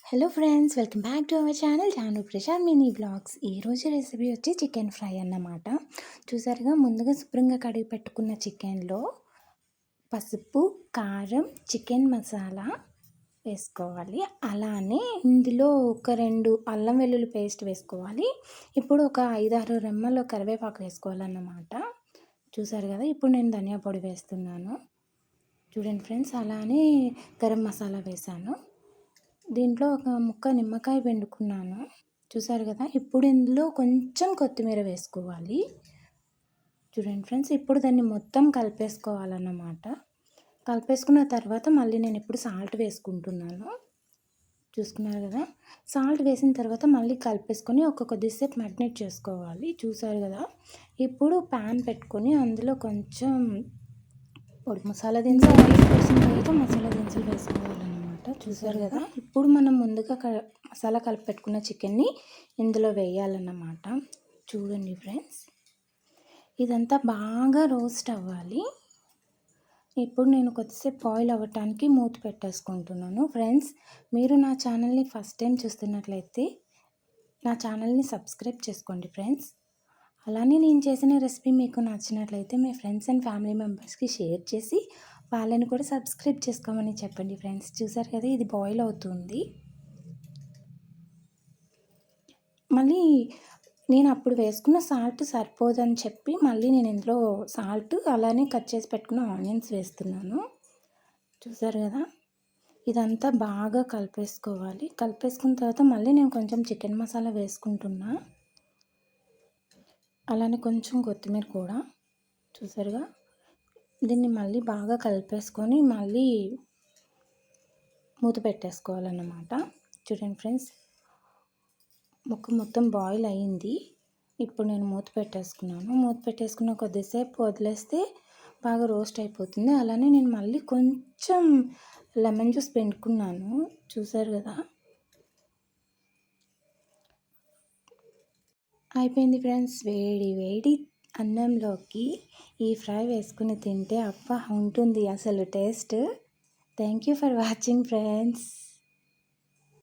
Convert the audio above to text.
Hello friends, welcome back to our channel Janu Prashanth mini blogs. ఈరోజు recipe వచ్చి chicken fry అన్నమాట. చూసారుగా, ముందుగా శుభ్రంగా కడిగి పెట్టుకున్న చికెన్లో పసుపు, కారం, చికెన్ మసాలా వేసుకోవాలి. అలానే ఇందులో ఒక 2 అల్లం వెల్లుల్లి పేస్ట్ వేసుకోవాలి. ఇప్పుడు ఒక 5-6 రెమ్మలు కరివేపాకు వేసుకోవాలన్నమాట. చూసారు కదా, ఇప్పుడు నేను ధనియా పొడి వేస్తున్నాను. చూడండి ఫ్రెండ్స్, అలానే గరం మసాలా వేసాను. దీంట్లో ఒక ముక్క నిమ్మకాయ పిండుకున్నాను. చూసారు కదా, ఇప్పుడు ఇందులో కొంచెం కొత్తిమీర వేసుకోవాలి. చూడండి ఫ్రెండ్స్, ఇప్పుడు దాన్ని మొత్తం కలిపేసుకోవాలన్నమాట. కలిపేసుకున్న తర్వాత మళ్ళీ నేను ఇప్పుడు సాల్ట్ వేసుకుంటున్నాను. చూసుకున్నారు కదా, సాల్ట్ వేసిన తర్వాత మళ్ళీ కలిపేసుకొని కొద్దిసేపు మ్యారినేట్ చేసుకోవాలి. చూసారు కదా, ఇప్పుడు ప్యాన్ పెట్టుకొని అందులో కొంచెం పొడి మసాలా దినుసులు వేసిన తర్వాత మసాలా దినుసులు వేసుకోవాలన్నమాట. చూసారు కదా, ఇప్పుడు మనం ముందుగా మసాలా కలిపి పెట్టుకున్న చికెన్ని ఇందులో వేయాలన్నమాట. చూడండి ఫ్రెండ్స్, ఇదంతా బాగా రోస్ట్ అవ్వాలి. ఇప్పుడు నేను కొద్దిసేపు బాయిల్ అవ్వటానికి మూత పెట్టేసుకుంటున్నాను. ఫ్రెండ్స్, మీరు నా ఛానల్ని ఫస్ట్ టైం చూస్తున్నట్లయితే నా ఛానల్ని సబ్స్క్రైబ్ చేసుకోండి ఫ్రెండ్స్. అలానే నేను చేసిన రెసిపీ మీకు నచ్చినట్లయితే మీ ఫ్రెండ్స్ అండ్ ఫ్యామిలీ మెంబర్స్కి షేర్ చేసి వాళ్ళని కూడా సబ్స్క్రైబ్ చేసుకోమని చెప్పండి ఫ్రెండ్స్. చూసారు కదా, ఇది బాయిల్ అవుతుంది. మళ్ళీ నేను అప్పుడు వేసుకున్న సాల్ట్ సరిపోదని చెప్పి మళ్ళీ నేను ఇందులో సాల్ట్ అలానే కట్ చేసి పెట్టుకున్న ఆనియన్స్ వేస్తున్నాను. చూసారు కదా, ఇదంతా బాగా కలిపేసుకోవాలి. కలిపేసుకున్న తర్వాత మళ్ళీ నేను కొంచెం చికెన్ మసాలా వేసుకుంటున్నా. అలానే కొంచెం కొత్తిమీర కూడా. చూసారుగా, దీన్ని మళ్ళీ బాగా కలిపేసుకొని మళ్ళీ మూత పెట్టేసుకోవాలన్నమాట. చూడండి ఫ్రెండ్స్, ముక్క మొత్తం బాయిల్ అయ్యింది. ఇప్పుడు నేను మూత పెట్టేసుకున్నాను. మూత పెట్టేసుకున్న కొద్దిసేపు వదిలేస్తే బాగా రోస్ట్ అయిపోతుంది. అలానే నేను మళ్ళీ కొంచెం లెమన్ జ్యూస్ పిండుకున్నాను. చూసారు కదా, అయిపోయింది ఫ్రెండ్స్. వేడి వేడి అన్నంలోకి ఈ ఫ్రై వేసుకుని తింటే అబ్బా ఉంటుంది అసలు taste. Thank you for watching friends.